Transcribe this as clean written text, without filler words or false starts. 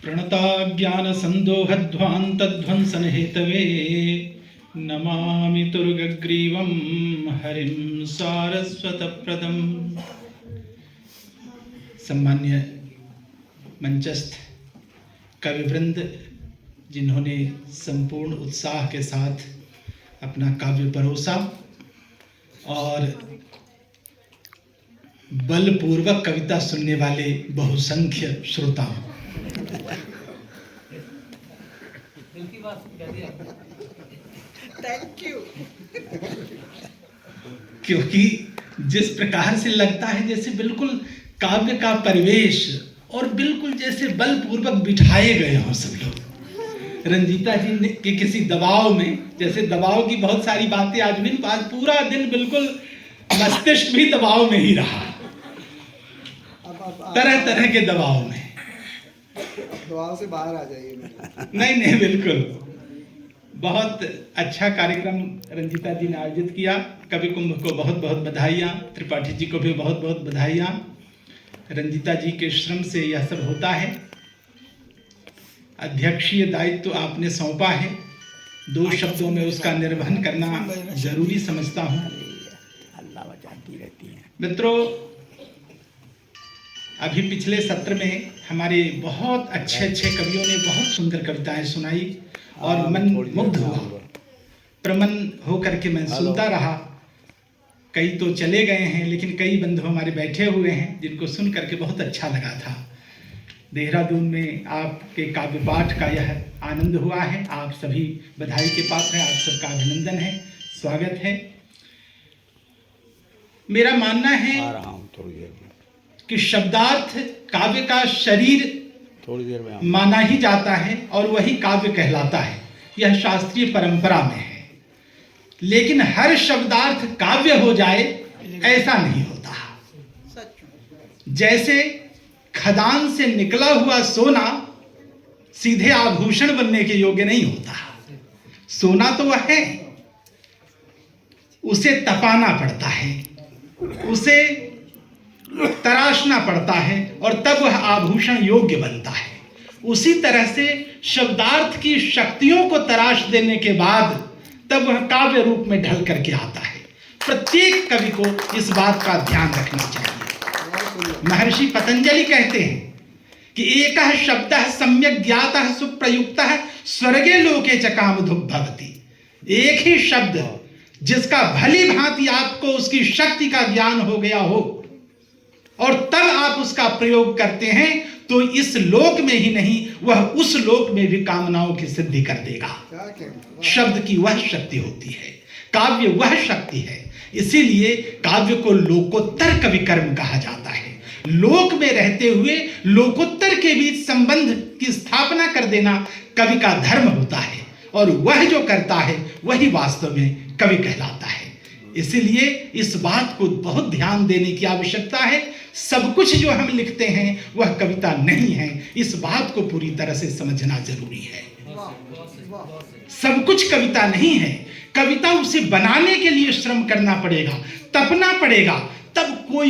प्रणताज्ञानसन्दोहध्वान्तध्वंसन Hathaway Namami तुर्गग्रीवं हरिं सारस्वतप्रदम्। सम्मान्य मंचस्थ कविवृंद, जिन्होंने संपूर्ण उत्साह के साथ अपना काव्य परोसा और बलपूर्वक कविता सुनने वाले बहुसंख्य श्रोताओं, थैंक यू। क्योंकि जिस प्रकार से लगता है जैसे बिल्कुल काव्य का परिवेश और बिल्कुल जैसे बलपूर्वक बिठाए गए हों सब लोग। रंजीता जी ने के किसी दबाव में, जैसे दबाव की बहुत सारी बातें आज भी, आज पूरा दिन बिल्कुल मस्तिष्क भी दबाव में ही रहा, तरह तरह के दबाव में। दबाव से बाहर आ जाइए। नहीं, बिल्कुल बहुत अच्छा कार्यक्रम रंजीता जी ने आयोजित किया। कवि कुंभ को बहुत बहुत बधाइयाँ, त्रिपाठी जी को भी बहुत बहुत बधाइयाँ। रंजीता जी के श्रम से यह सब होता है। अध्यक्षीय दायित्व तो आपने सौंपा है, 2 शब्दों में उसका निर्वहन करना जरूरी समझता हूँ। मित्रों, अभी पिछले सत्र में हमारे बहुत अच्छे कवियों ने बहुत सुंदर कविताएं सुनाई और मन मुग्ध हुआ, प्रमन होकर के मैं सुनता रहा। कई तो चले गए हैं, लेकिन कई बंधु हमारे बैठे हुए हैं जिनको सुन करके बहुत अच्छा लगा था। देहरादून में आपके काव्य पाठ का यह आनंद हुआ है। आप सभी बधाई के पात्र हैं, आप सबका अभिनंदन है, स्वागत है। मेरा मानना है कि शब्दार्थ काव्य का शरीर थोड़ी देर में माना ही जाता है और वही काव्य कहलाता है, यह शास्त्रीय परंपरा में है। लेकिन हर शब्दार्थ काव्य हो जाए ऐसा नहीं होता। जैसे खदान से निकला हुआ सोना सीधे आभूषण बनने के योग्य नहीं होता। सोना तो वह है, उसे तपाना पड़ता है, उसे तराशना पड़ता है और तब वह आभूषण योग्य बनता है। उसी तरह से शब्दार्थ की शक्तियों को तराश देने के बाद तब वह काव्य रूप में ढल करके आता है। प्रत्येक कवि को इस बात का ध्यान रखना चाहिए। महर्षि पतंजलि कहते हैं कि एकः शब्दः सम्यक् ज्ञातः सुप्रयुक्तः स्वर्गे लोके च कामधुग् भवति। एक ही शब्द जिसका भली भांति आपको उसकी शक्ति का ज्ञान हो गया हो और तब आप उसका प्रयोग करते हैं तो इस लोक में ही नहीं, वह उस लोक में भी कामनाओं की सिद्धि कर देगा। शब्द की वह शक्ति होती है, काव्य वह शक्ति है। इसीलिए काव्य को लोकोत्तर कवि कर्म कहा जाता है। लोक में रहते हुए लोकोत्तर के बीच संबंध की स्थापना कर देना कवि का धर्म होता है और वह जो करता है वही वास्तव में कवि कहलाता है। इसीलिए इस बात को बहुत ध्यान देने की आवश्यकता है। सब कुछ जो हम लिखते हैं वह कविता नहीं है, इस बात को पूरी तरह से समझना जरूरी है। सब कुछ कविता नहीं है। कविता उसे बनाने के लिए श्रम करना पड़ेगा, तपना पड़ेगा, तब कोई